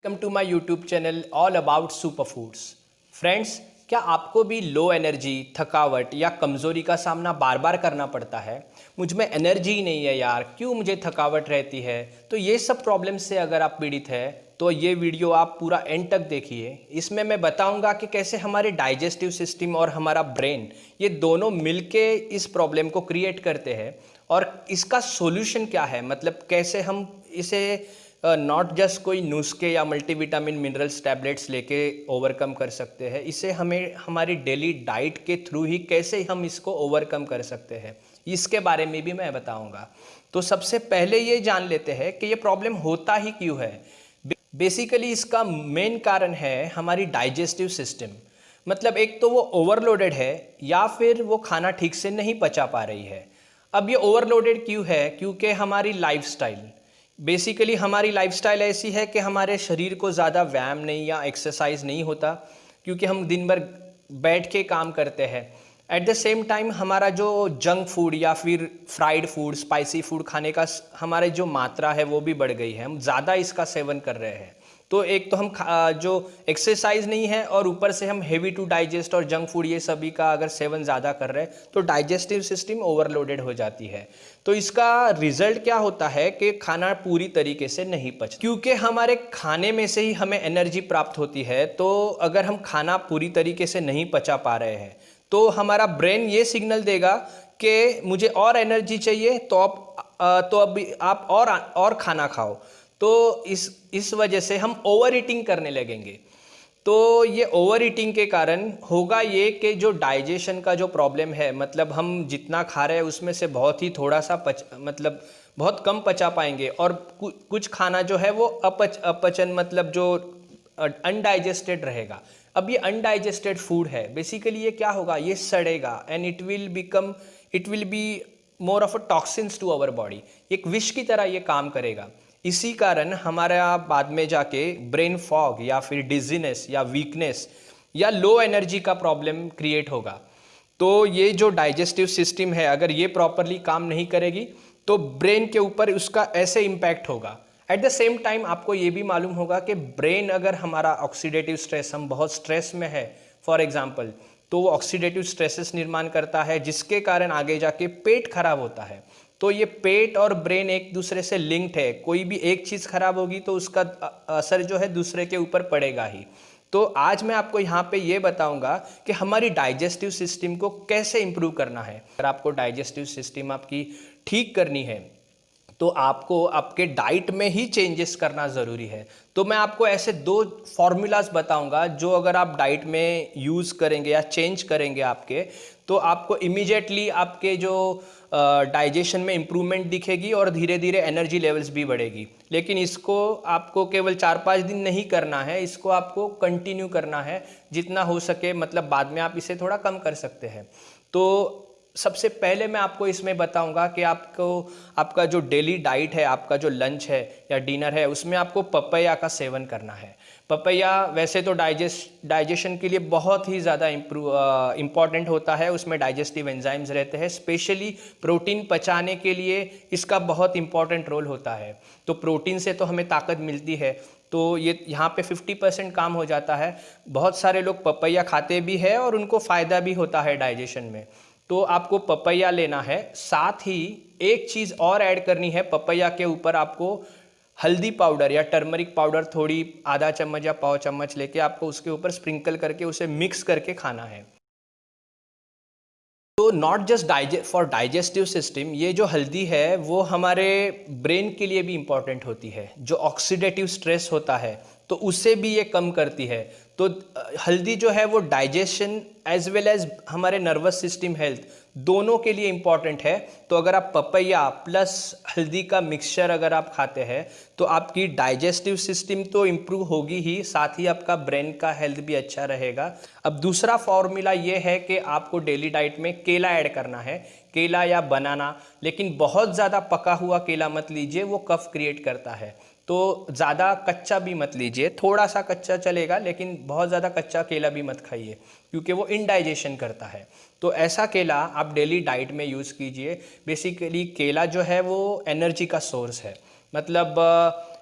Welcome to my YouTube channel all about super foods. Friends, क्या आपको भी low energy, थकावट या कमज़ोरी का सामना बार बार करना पड़ता है? मुझ में एनर्जी ही नहीं है यार, क्यों मुझे थकावट रहती है? तो ये सब प्रॉब्लम से अगर आप पीड़ित है तो ये वीडियो आप पूरा एंड तक देखिए। इसमें मैं बताऊंगा कि कैसे हमारे डाइजेस्टिव सिस्टम और हमारा ब्रेन ये दोनों मिलके इस प्रॉब्लम को क्रिएट करते हैं और इसका सॉल्यूशन क्या है, मतलब कैसे हम इसे नॉट जस्ट कोई नुस्खे या मल्टीविटामिन मिनरल्स टैबलेट्स लेके ओवरकम कर सकते हैं। इसे हमें हमारी डेली डाइट के थ्रू ही कैसे हम इसको ओवरकम कर सकते हैं, इसके बारे में भी मैं बताऊंगा। तो सबसे पहले ये जान लेते हैं कि ये प्रॉब्लम होता ही क्यों है। बेसिकली इसका मेन कारण है हमारी डाइजेस्टिव सिस्टम। मतलब एक तो वो ओवरलोडेड है या फिर वो खाना ठीक से नहीं पचा पा रही है। अब ये ओवरलोडेड क्यों है? क्योंकि हमारी लाइफस्टाइल, बेसिकली हमारी लाइफस्टाइल ऐसी है कि हमारे शरीर को ज़्यादा व्यायाम नहीं या एक्सरसाइज नहीं होता, क्योंकि हम दिन भर बैठ के काम करते हैं। एट द सेम टाइम हमारा जो जंक फूड या फिर फ्राइड फूड, स्पाइसी फूड खाने का हमारे जो मात्रा है वो भी बढ़ गई है, हम ज़्यादा इसका सेवन कर रहे हैं। तो एक तो हम जो एक्सरसाइज नहीं है और ऊपर से हम हेवी टू डाइजेस्ट और जंक फूड ये सभी का अगर सेवन ज़्यादा कर रहे हैं तो डाइजेस्टिव सिस्टम ओवरलोडेड हो जाती है। तो इसका रिजल्ट क्या होता है कि खाना पूरी तरीके से नहीं पचता, क्योंकि हमारे खाने में से ही हमें एनर्जी प्राप्त होती है। तो अगर हम खाना पूरी तरीके से नहीं पचा पा रहे हैं तो हमारा ब्रेन ये सिग्नल देगा कि मुझे और एनर्जी चाहिए, तो अब आप और खाना खाओ। तो इस वजह से हम ओवर ईटिंग करने लगेंगे। तो ये ओवर ईटिंग के कारण होगा ये कि जो डाइजेशन का जो प्रॉब्लम है, मतलब हम जितना खा रहे हैं उसमें से बहुत ही थोड़ा सा मतलब बहुत कम पचा पाएंगे, और कुछ खाना जो है वो अपचन मतलब जो अनडाइजेस्टेड रहेगा। अब ये अनडाइजेस्टेड फूड है, बेसिकली ये क्या होगा, ये सड़ेगा and it will be more of a toxins to our body. एक विष की तरह ये काम करेगा। इसी कारण हमारा बाद में जाके ब्रेन फॉग या फिर डिजीनेस या वीकनेस या लो एनर्जी का प्रॉब्लम क्रिएट होगा। तो ये जो डाइजेस्टिव सिस्टम है, अगर ये प्रॉपरली काम नहीं करेगी तो ब्रेन के ऊपर उसका ऐसे इम्पैक्ट होगा। एट द सेम टाइम आपको ये भी मालूम होगा कि ब्रेन, अगर हमारा ऑक्सीडेटिव स्ट्रेस, हम बहुत स्ट्रेस में है फॉर एग्जांपल, तो वो ऑक्सीडेटिव स्ट्रेसेस निर्माण करता है, जिसके कारण आगे जाके पेट खराब होता है। तो ये पेट और ब्रेन एक दूसरे से लिंक्ड है। कोई भी एक चीज़ खराब होगी तो उसका असर जो है दूसरे के ऊपर पड़ेगा ही। तो आज मैं आपको यहाँ पे ये बताऊंगा कि हमारी डाइजेस्टिव सिस्टम को कैसे इंप्रूव करना है। अगर आपको डाइजेस्टिव सिस्टम आपकी ठीक करनी है तो आपको आपके डाइट में ही चेंजेस करना ज़रूरी है। तो मैं आपको ऐसे दो फॉर्मूलाज बताऊंगा जो अगर आप डाइट में यूज़ करेंगे या चेंज करेंगे आपके, तो आपको इमीडिएटली आपके जो डाइजेशन में इम्प्रूवमेंट दिखेगी और धीरे धीरे एनर्जी लेवल्स भी बढ़ेगी। लेकिन इसको आपको केवल 4-5 दिन नहीं करना है, इसको आपको कंटिन्यू करना है जितना हो सके। मतलब बाद में आप इसे थोड़ा कम कर सकते हैं। तो सबसे पहले मैं आपको इसमें बताऊंगा कि आपका जो डेली डाइट है, आपका जो लंच है या डिनर है, उसमें आपको पपैया का सेवन करना है। पपैया वैसे तो डाइजेशन के लिए बहुत ही ज़्यादा इम्पॉर्टेंट होता है। उसमें डाइजेस्टिव एंजाइम्स रहते हैं, स्पेशली प्रोटीन पचाने के लिए इसका बहुत इंपॉर्टेंट रोल होता है। तो प्रोटीन से तो हमें ताकत मिलती है, तो ये यहाँ पे 50% काम हो जाता है। बहुत सारे लोग पपैया खाते भी है और उनको फ़ायदा भी होता है डाइजेशन में। तो आपको पपैया लेना है, साथ ही एक चीज़ और ऐड करनी है। पपैया के ऊपर आपको हल्दी पाउडर या टर्मरिक पाउडर थोड़ी आधा चम्मच या पाव चम्मच लेके आपको उसके ऊपर स्प्रिंकल करके उसे मिक्स करके खाना है। तो not just for digestive system, ये जो हल्दी है वो हमारे ब्रेन के लिए भी इम्पॉर्टेंट होती है। जो ऑक्सीडेटिव स्ट्रेस होता है तो उससे भी ये कम करती है। तो हल्दी जो है वो डाइजेशन एज वेल एज हमारे नर्वस सिस्टम हेल्थ दोनों के लिए इम्पॉर्टेंट है। तो अगर आप पपैया प्लस हल्दी का मिक्सचर अगर आप खाते हैं तो आपकी डाइजेस्टिव सिस्टम तो इम्प्रूव होगी ही, साथ ही आपका ब्रेन का हेल्थ भी अच्छा रहेगा। अब दूसरा फॉर्मूला ये है कि आपको डेली डाइट में केला ऐड करना है, केला या बनाना। लेकिन बहुत ज़्यादा पका हुआ केला मत लीजिए, वो कफ क्रिएट करता है। तो ज़्यादा कच्चा भी मत लीजिए, थोड़ा सा कच्चा चलेगा, लेकिन बहुत ज़्यादा कच्चा केला भी मत खाइए क्योंकि वो इनडाइजेशन करता है। तो ऐसा केला आप डेली डाइट में यूज़ कीजिए। बेसिकली केला जो है वो एनर्जी का सोर्स है। मतलब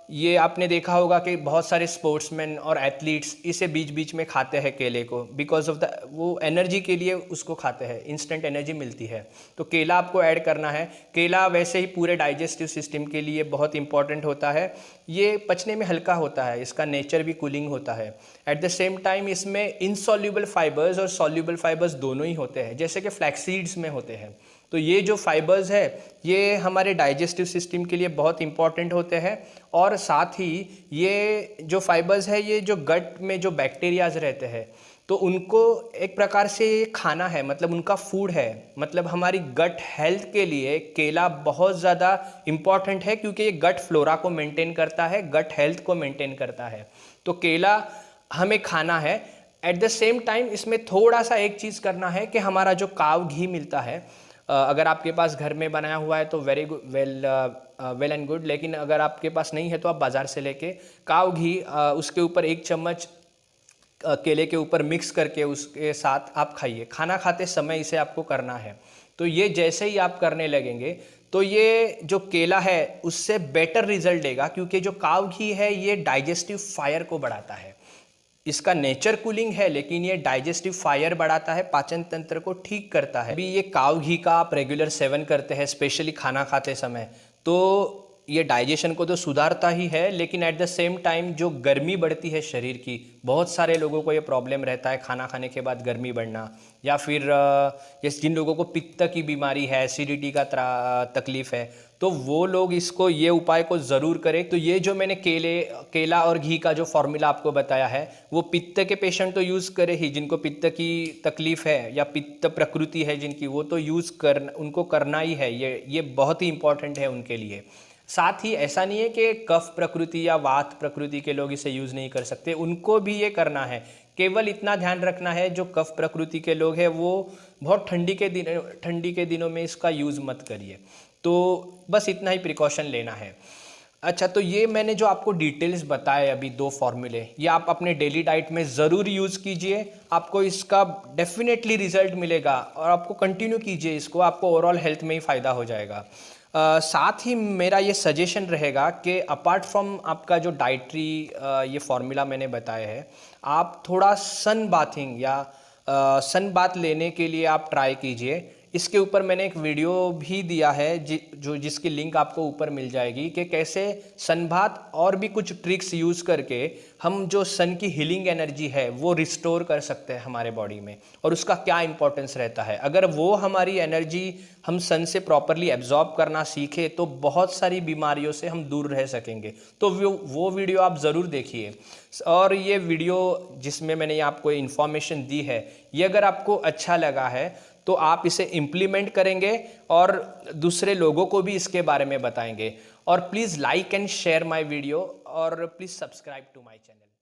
ये आपने देखा होगा कि बहुत सारे स्पोर्ट्समैन और एथलीट्स इसे बीच बीच में खाते हैं केले को, बिकॉज ऑफ द वो एनर्जी के लिए उसको खाते हैं, इंस्टेंट एनर्जी मिलती है। तो केला आपको ऐड करना है। केला वैसे ही पूरे डाइजेस्टिव सिस्टम के लिए बहुत इंपॉर्टेंट होता है। ये पचने में हल्का होता है, इसका नेचर भी कूलिंग होता है। एट द सेम टाइम इसमें इनसॉल्युबल फाइबर्स और सॉल्युबल फाइबर्स दोनों ही होते हैं, जैसे कि फ्लैक्सीड्स में होते हैं। तो ये जो फाइबर्स है ये हमारे डाइजेस्टिव सिस्टम के लिए बहुत इंपॉर्टेंट होते हैं। और साथ ही ये जो फाइबर्स है ये जो गट में जो बैक्टीरियाज रहते हैं तो उनको एक प्रकार से खाना है, मतलब उनका फूड है। मतलब हमारी गट हेल्थ के लिए केला बहुत ज़्यादा इम्पॉर्टेंट है, क्योंकि ये गट फ्लोरा को मेंटेन करता है, गट हेल्थ को मेंटेन करता है। तो केला हमें खाना है। एट द सेम टाइम इसमें थोड़ा सा एक चीज़ करना है कि हमारा जो काव घी मिलता है, अगर आपके पास घर में बनाया हुआ है तो वेरी वेल एंड गुड, लेकिन अगर आपके पास नहीं है तो आप बाज़ार से लेके काव घी उसके ऊपर 1 चम्मच केले के ऊपर मिक्स करके उसके साथ आप खाइए। खाना खाते समय इसे आपको करना है। तो ये जैसे ही आप करने लगेंगे तो ये जो केला है उससे बेटर रिजल्ट देगा, क्योंकि जो काव घी है ये डाइजेस्टिव फायर को बढ़ाता है। इसका नेचर कूलिंग है, लेकिन ये डाइजेस्टिव फायर बढ़ाता है, पाचन तंत्र को ठीक करता है। अभी ये काव घी का आप रेगुलर सेवन करते हैं, स्पेशली खाना खाते समय, तो ये डाइजेशन को तो सुधारता ही है, लेकिन एट द सेम टाइम जो गर्मी बढ़ती है शरीर की, बहुत सारे लोगों को ये प्रॉब्लम रहता है खाना खाने के बाद गर्मी बढ़ना, या फिर जिन लोगों को पित्त की बीमारी है, एसिडिटी का तकलीफ है, तो वो लोग इसको ये उपाय को ज़रूर करें। तो ये जो मैंने केला और घी का जो फॉर्मूला आपको बताया है वो पित्त के पेशेंट तो यूज़ करे ही, जिनको पित्त की तकलीफ़ है या पित्त प्रकृति है जिनकी, वो तो उनको करना ही है। ये बहुत ही इंपॉर्टेंट है उनके लिए। साथ ही ऐसा नहीं है कि कफ प्रकृति या वात प्रकृति के लोग इसे यूज़ नहीं कर सकते, उनको भी ये करना है। केवल इतना ध्यान रखना है जो कफ प्रकृति के लोग हैं वो बहुत ठंडी के दिनों में इसका यूज़ मत करिए। तो बस इतना ही प्रिकॉशन लेना है। अच्छा, तो ये मैंने जो आपको डिटेल्स बताए अभी 2 फॉर्मूले, ये आप अपने डेली डाइट में ज़रूर यूज़ कीजिए, आपको इसका डेफिनेटली रिजल्ट मिलेगा। और आपको कंटिन्यू कीजिए इसको, आपको ओवरऑल हेल्थ में ही फ़ायदा हो जाएगा। साथ ही मेरा ये सजेशन रहेगा कि अपार्ट फ्रॉम आपका जो डाइटरी ये फार्मूला मैंने बताया है, आप थोड़ा सन बाथिंग या सन बाथ लेने के लिए आप ट्राई कीजिए। इसके ऊपर मैंने एक वीडियो भी दिया है जिसकी लिंक आपको ऊपर मिल जाएगी, कि कैसे सन बाथ और भी कुछ ट्रिक्स यूज़ करके हम जो सन की हीलिंग एनर्जी है वो रिस्टोर कर सकते हैं हमारे बॉडी में, और उसका क्या इंपॉर्टेंस रहता है। अगर वो हमारी एनर्जी हम सन से प्रॉपरली एब्जॉर्ब करना सीखे तो बहुत सारी बीमारियों से हम दूर रह सकेंगे। तो वो वीडियो आप ज़रूर देखिए। और ये वीडियो जिसमें मैंने आपको इन्फॉर्मेशन दी है, ये अगर आपको अच्छा लगा है तो आप इसे इम्प्लीमेंट करेंगे और दूसरे लोगों को भी इसके बारे में बताएंगे। और please like and share my video, और please subscribe to my channel.